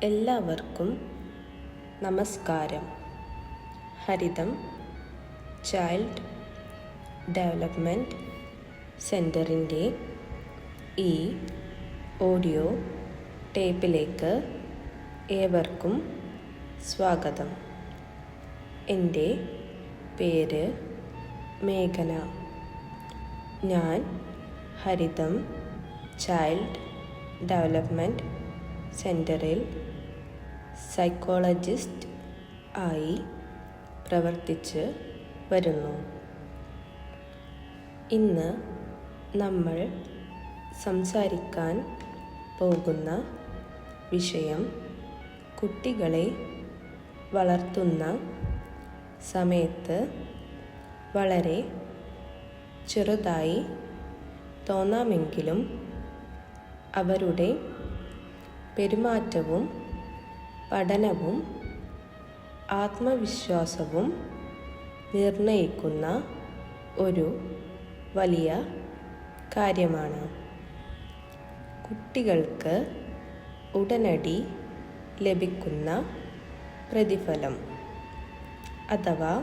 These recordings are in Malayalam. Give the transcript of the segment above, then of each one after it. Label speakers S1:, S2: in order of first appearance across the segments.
S1: എല്ലാവർക്കും നമസ്കാരം. ഹരിതം ചൈൽഡ് ഡെവലപ്മെൻറ്റ് സെൻറ്ററിൻ്റെ ഈ ഓഡിയോ ടേപ്പിലേക്ക് ഏവർക്കും സ്വാഗതം. എൻ്റെ പേര് മേഘന. ഞാൻ ഹരിതം ചൈൽഡ് ഡെവലപ്മെൻറ്റ് സെൻറ്ററിൽ സൈക്കോളജിസ്റ്റ് ആയി പ്രവർത്തിച്ച് വരുന്നു. ഇന്ന് നമ്മൾ സംസാരിക്കാൻ പോകുന്ന വിഷയം കുട്ടികളെ വളർത്തുന്ന സമയത്ത് വളരെ ചെറുതായി തോന്നാമെങ്കിലും അവരുടെ പെരുമാറ്റവും പഠനവും ആത്മവിശ്വാസവും നിർണ്ണയിക്കുന്ന ഒരു വലിയ കാര്യമാണ്. കുട്ടികൾക്ക് ഉടനടി ലഭിക്കുന്ന പ്രതിഫലം അഥവാ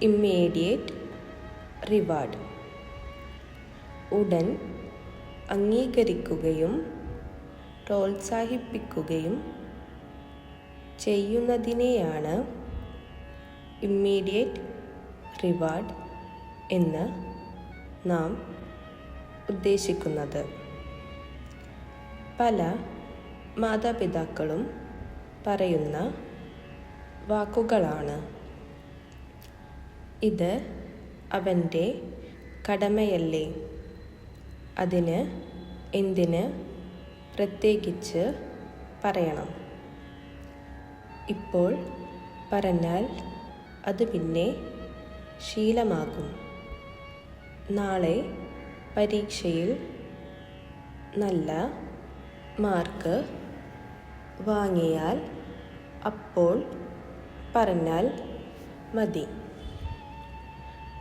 S1: ഇമ്മീഡിയറ്റ് റിവാർഡ് ഉടൻ അംഗീകരിക്കുകയും പ്രോത്സാഹിപ്പിക്കുകയും ചെയ്യുന്നതിനെയാണ് ഇമ്മീഡിയറ്റ് റിവാർഡ് എന്ന് നാം ഉദ്ദേശിക്കുന്നത്. പല മാതാപിതാക്കളും പറയുന്ന വാക്കുകളാണ്: ഇത് അവൻ്റെ കടമയല്ലേ, അതിന് എന്തിന് പ്രത്യേകിച്ച് പറയണം, ഇപ്പോൾ പറഞ്ഞാൽ അത് പിന്നെ ശീലമാകും, നാളെ പരീക്ഷയിൽ നല്ല മാർക്ക് വാങ്ങിയാൽ അപ്പോൾ പറഞ്ഞാൽ മതി.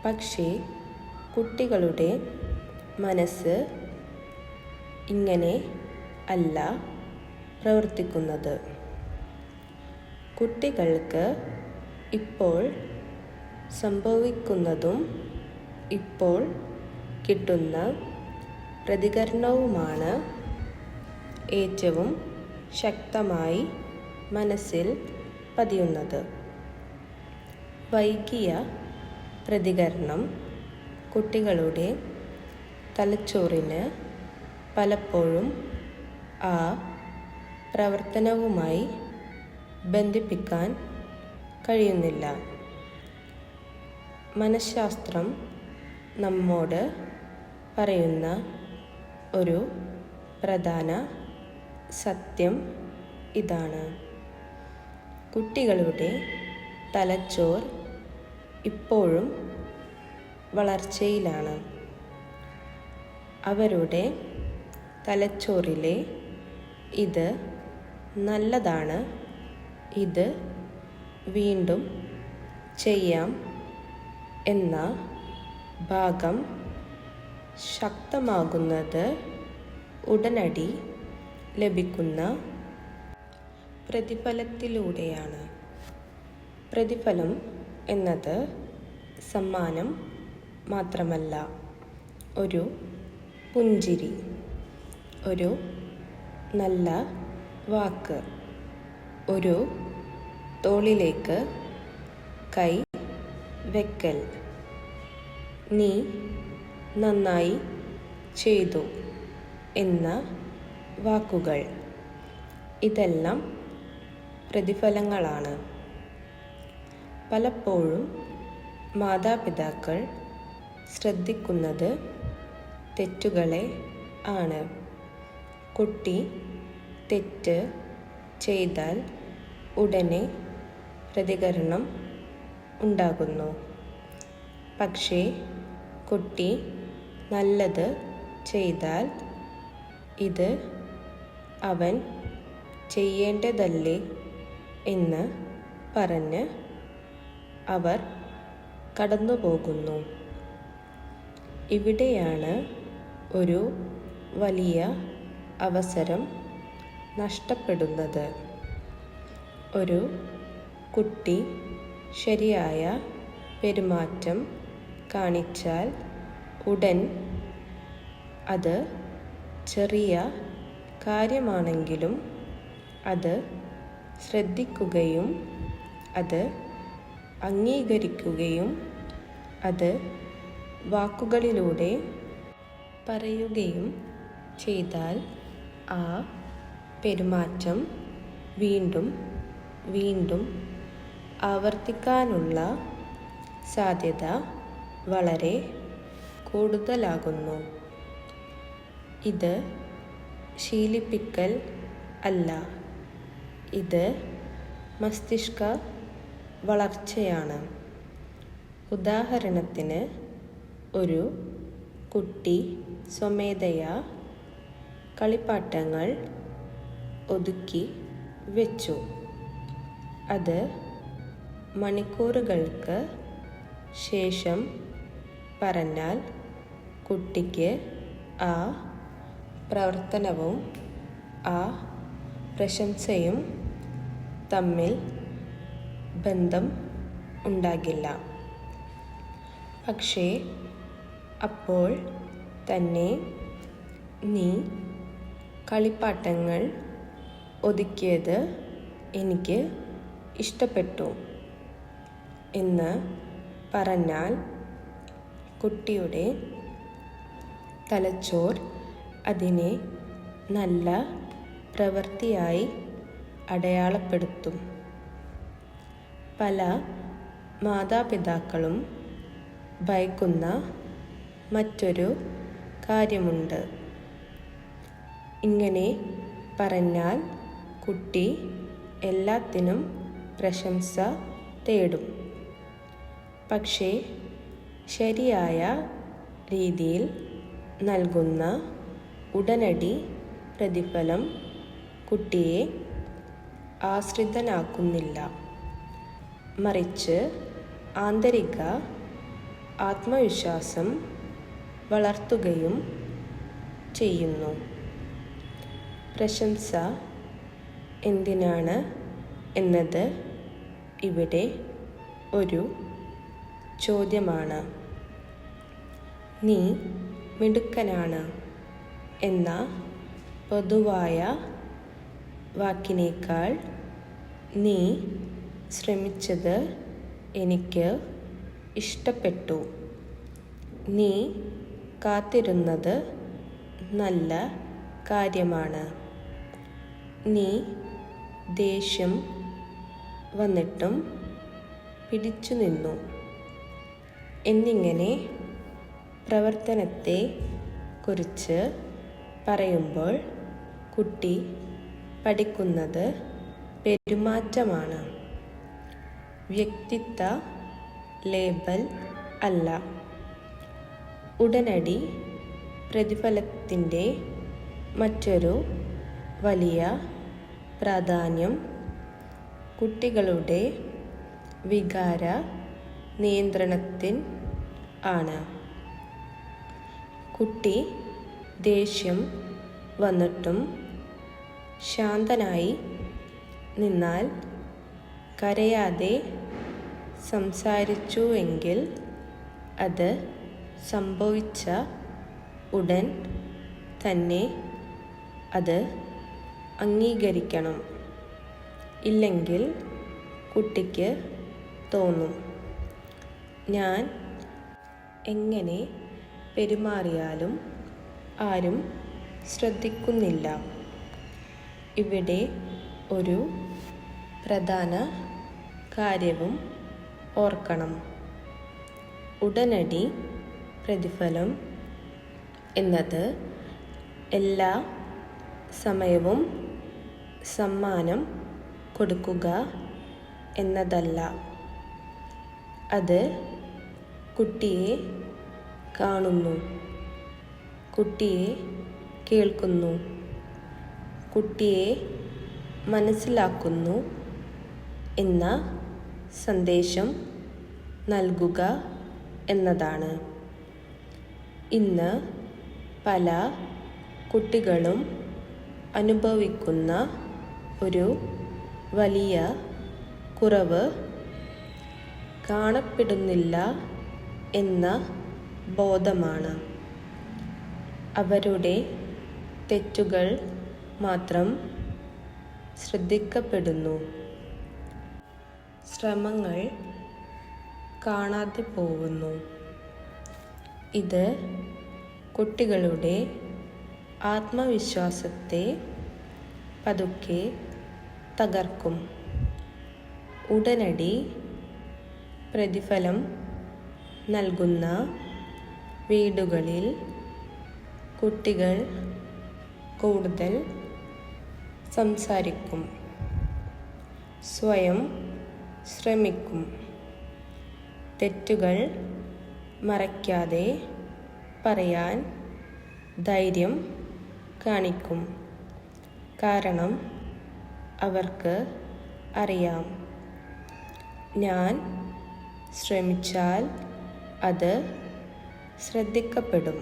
S1: പക്ഷേ കുട്ടികളുടെ മനസ്സ് ഇങ്ങനെ അല്ല പ്രവർത്തിക്കുന്നത്. കുട്ടികൾക്ക് ഇപ്പോൾ സംഭവിക്കുന്നതും ഇപ്പോൾ കിട്ടുന്ന പ്രതികരണവുമാണ് ഏറ്റവും ശക്തമായി മനസ്സിൽ പതിയുന്നത്. വൈകിയ പ്രതികരണം കുട്ടികളുടെ തലച്ചോറിന് പലപ്പോഴും ആ പ്രവർത്തനവുമായി ബന്ധിപ്പിക്കാൻ കഴിയുന്നില്ല. മനഃശാസ്ത്രം നമ്മോട് പറയുന്ന ഒരു പ്രധാന സത്യം ഇതാണ്: കുട്ടികളുടെ തലച്ചോർ ഇപ്പോഴും വളർച്ചയിലാണ്. അവരുടെ തലച്ചോറിലെ ഇത് നല്ലതാണ്, ഇത് വീണ്ടും ചെയ്യാം എന്ന ഭാഗം ശക്തമാകുന്നത് ഉടനടി ലഭിക്കുന്ന പ്രതിഫലത്തിലൂടെയാണ്. പ്രതിഫലം എന്നത് സമ്മാനം മാത്രമല്ല, ഒരു പുഞ്ചിരി, ഒരു നല്ല വാക്ക്, ഒരു തോളിലേക്ക് കൈ വെക്കൽ, നീ നന്നായി ചെയ്തു എന്ന വാക്കുകൾ, ഇതെല്ലാം പ്രതിഫലങ്ങളാണ്. പലപ്പോഴും മാതാപിതാക്കൾ ശ്രദ്ധിക്കുന്നത് തെറ്റുകളെ ആണ്. കുട്ടി തെറ്റ് ചെയ്താൽ ഉടനെ പ്രതികരണം ഉണ്ടാകുന്നു. പക്ഷേ കുട്ടി നല്ലത് ചെയ്താൽ ഇത് അവൻ ചെയ്യേണ്ടതല്ലേ എന്ന് പറഞ്ഞ് അവർ കടന്നുപോകുന്നു. ഇവിടെയാണ് ഒരു വലിയ അവസരം നഷ്ടപ്പെടുന്നത്. ഒരു കുട്ടി ശരിയായ പെരുമാറ്റം കാണിച്ചാൽ ഉടൻ അത് ചെറിയ കാര്യമാണെങ്കിലും അത് ശ്രദ്ധിക്കുകയും അത് അംഗീകരിക്കുകയും അത് വാക്കുകളിലൂടെ പറയുകയും ചെയ്താൽ ആ പെരുമാറ്റം വീണ്ടും വീണ്ടും ആവർത്തിക്കാനുള്ള സാധ്യത വളരെ കൂടുതലാകുന്നു. ഇത് ശീലിപ്പിക്കൽ അല്ല, ഇത് മസ്തിഷ്ക വളർച്ചയാണ്. ഉദാഹരണത്തിന്, ഒരു കുട്ടി സ്വമേധയാ കളിപ്പാട്ടങ്ങൾ ഒതുക്കി വെച്ചു. അത് മണിക്കൂറുകൾക്ക് ശേഷം പറഞ്ഞാൽ കുട്ടിക്ക് ആ പ്രവർത്തനവും ആ പ്രശംസയും തമ്മിൽ ബന്ധം ഉണ്ടാകില്ല. പക്ഷേ അപ്പോൾ തന്നെ നീ കളിപ്പാട്ടങ്ങൾ ഒതുക്കിയത് എനിക്ക് ഇഷ്ടപ്പെട്ടു എന്ന് പറഞ്ഞാൽ കുട്ടിയുടെ തലച്ചോർ അതിനെ നല്ല പ്രവൃത്തിയായി അടയാളപ്പെടുത്തും. പല മാതാപിതാക്കളും ഭയക്കുന്ന മറ്റൊരു കാര്യമുണ്ട്. ഇങ്ങനെ പറഞ്ഞാൽ കുട്ടി എല്ലാത്തിനും പ്രശംസ തേടും. പക്ഷേ ശരിയായ രീതിയിൽ നൽകുന്ന ഉടനടി പ്രതിഫലം കുട്ടിയെ ആശ്രിതനാക്കുന്നില്ല, മറിച്ച് ആന്തരിക ആത്മവിശ്വാസം വളർത്തുകയും ചെയ്യുന്നു. പ്രശംസ എന്തിനാണ് എന്നത് ഇവിടെ ഒരു ചോദ്യമാണ്. നീ മിടുക്കനാണ് എന്ന പൊതുവായ വാക്കിനേക്കാൾ നീ ശ്രമിച്ചത് എനിക്ക് ഇഷ്ടപ്പെട്ടു, നീ കാത്തിരുന്നത് നല്ല കാര്യമാണ്, നീ ദേഷ്യം വന്നിട്ടും പിടിച്ചു നിന്നു എന്നിങ്ങനെ പ്രവർത്തനത്തെ കുറിച്ച് പറയുമ്പോൾ കുട്ടി പഠിക്കുന്നത് പെരുമാറ്റമാണ്, വ്യക്തിത്വ ലേബൽ അല്ല. ഉടനടി പ്രതിഫലത്തിൻ്റെ മറ്റൊരു വലിയ പ്രാധാന്യം കുട്ടികളുടെ വികാര നിയന്ത്രണത്തിൽ ആണ്. കുട്ടി ദേഷ്യം വന്നിട്ടും ശാന്തനായി നിന്നാൽ, കരയാതെ സംസാരിച്ചുവെങ്കിൽ അത് സംഭവിച്ച ഉടൻ തന്നെ അത് അംഗീകരിക്കണം. ഇല്ലെങ്കിൽ കുട്ടിക്ക് തോന്നും, ഞാൻ എങ്ങനെ പെരുമാറിയാലും ആരും ശ്രദ്ധിക്കുന്നില്ല. ഇവിടെ ഒരു പ്രധാന കാര്യവും ഓർക്കണം. ഉടനടി പ്രതിഫലം എന്നത് എല്ലാ സമയവും സമ്മാനം കൊടുക്കുക എന്നതല്ല. അത് കുട്ടിയെ കാണുന്നു, കുട്ടിയെ കേൾക്കുന്നു, കുട്ടിയെ മനസ്സിലാക്കുന്നു എന്ന സന്ദേശം നൽകുക എന്നതാണ്. ഇന്ന് പല കുട്ടികളും അനുഭവിക്കുന്ന ഒരു വലിയ കുറവ് കാണപ്പെടുന്നില്ല എന്ന ബോധമാണ്. അവരുടെ തെറ്റുകൾ മാത്രം ശ്രദ്ധിക്കപ്പെടുന്നു. ശ്രമങ്ങൾ കാണാതെ പോകുന്നു. ഇത് കുട്ടികളുടെ ആത്മവിശ്വാസത്തെ പതുക്കെ തകർക്കും. ഉടനടി പ്രതിഫലം നൽകുന്ന വീടുകളിൽ കുട്ടികൾ കൂടുതൽ സംസാരിക്കും, സ്വയം ശ്രമിക്കും, തെറ്റുകൾ മറയ്ക്കാതെ പറയാൻ ധൈര്യം കാണിക്കും. കാരണം അവർക്ക് അറിയാം, ഞാൻ ശ്രമിച്ചാൽ അത് ശ്രദ്ധിക്കപ്പെടും.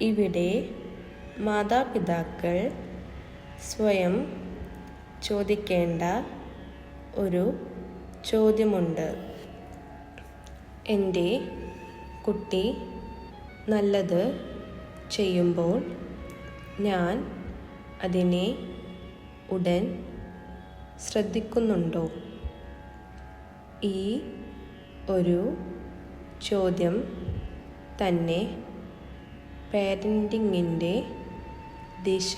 S1: ഇവിടെ മാതാപിതാക്കൾ സ്വയം ചോദിക്കേണ്ട ഒരു ചോദ്യമുണ്ട്. എൻ്റെ കുട്ടി നല്ലത് ചെയ്യുമ്പോൾ ഞാൻ അതിനെ ഉടൻ ശ്രദ്ധിക്കുന്നുണ്ടോ? ഈ ഒരു ചോദ്യം തന്നെ പാരൻറ്റിങ്ങിൻ്റെ ദിശ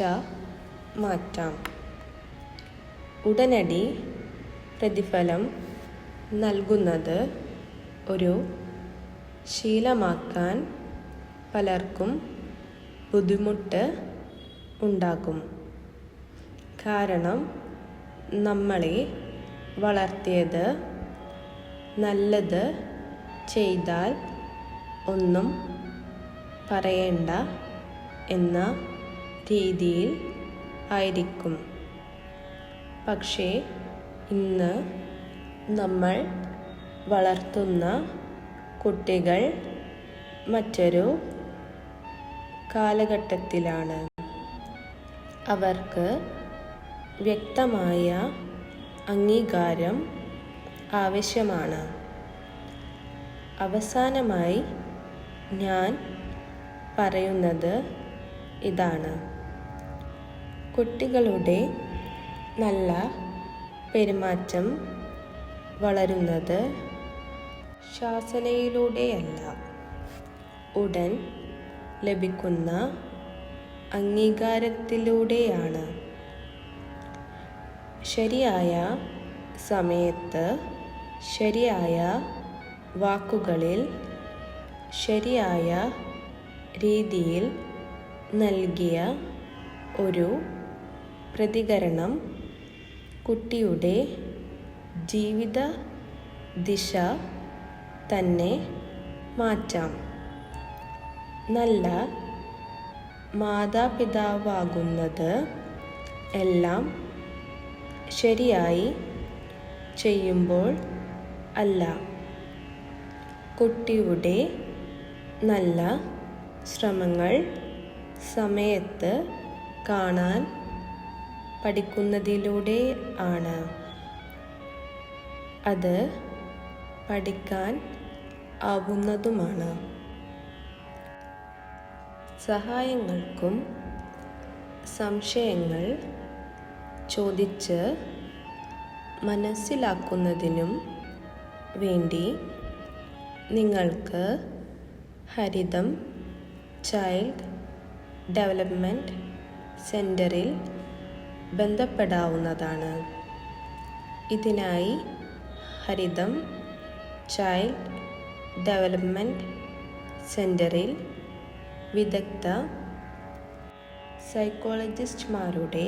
S1: മാറ്റാം. ഉടനടി പ്രതിഫലം നൽകുന്നത് ഒരു ശീലമാക്കാൻ പലർക്കും ബുദ്ധിമുട്ട് ഉണ്ടാകും. കാരണം നമ്മളെ വളർത്തിയത് നല്ലത് ചെയ്താൽ ഒന്നും പറയേണ്ട എന്ന രീതിയിൽ ആയിരിക്കും. പക്ഷേ ഇന്ന് നമ്മൾ വളർത്തുന്ന കുട്ടികൾ മറ്റൊരു കാലഘട്ടത്തിലാണ്. അവർക്ക് വ്യക്തമായ അംഗീകാരം ആവശ്യമാണ്. അവസാനമായി ഞാൻ പറയുന്നത് ഇതാണ്: കുട്ടികളുടെ നല്ല പെരുമാറ്റം വളരുന്നത് ശാസനയിലൂടെയല്ല, ഉടൻ ലഭിക്കുന്ന അംഗീകാരത്തിലൂടെയാണ്. ശരിയായ സമയത്ത് ശരിയായ വാക്കുകളിൽ ശരിയായ രീതിയിൽ നൽകിയ ഒരു പ്രതികരണം കുട്ടിയുടെ ജീവിത ദിശ തന്നെ മാറ്റാം. നല്ല മാതാപിതാവാകുന്നത് എല്ലാം ശരിയായി ചെയ്യുമ്പോൾ അല്ല, കുട്ടിയുടെ നല്ല ശ്രമങ്ങൾ സമയത്ത് കാണാൻ പഠിക്കുന്നതിലൂടെ ആണ്. അത് പഠിക്കാൻ ആവുന്നതുമാണ്. സഹായങ്ങൾക്കും സംശയങ്ങൾ ചോദിച്ച് മനസ്സിലാക്കുന്നതിനും വേണ്ടി നിങ്ങൾക്ക് ഹരിതം ചൈൽഡ് ഡെവലപ്മെൻറ്റ് സെൻറ്ററിൽ ബന്ധപ്പെടാവുന്നതാണ്. ഇതിനായി ഹരിതം ചൈൽഡ് ഡെവലപ്മെൻറ്റ് സെൻറ്ററിൽ വിദഗ്ധ സൈക്കോളജിസ്റ്റുമാരുടെ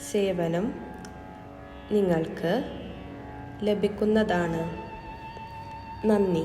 S1: സേവനം നിങ്ങൾക്ക് ലഭിക്കുന്നതാണ്. നന്ദി.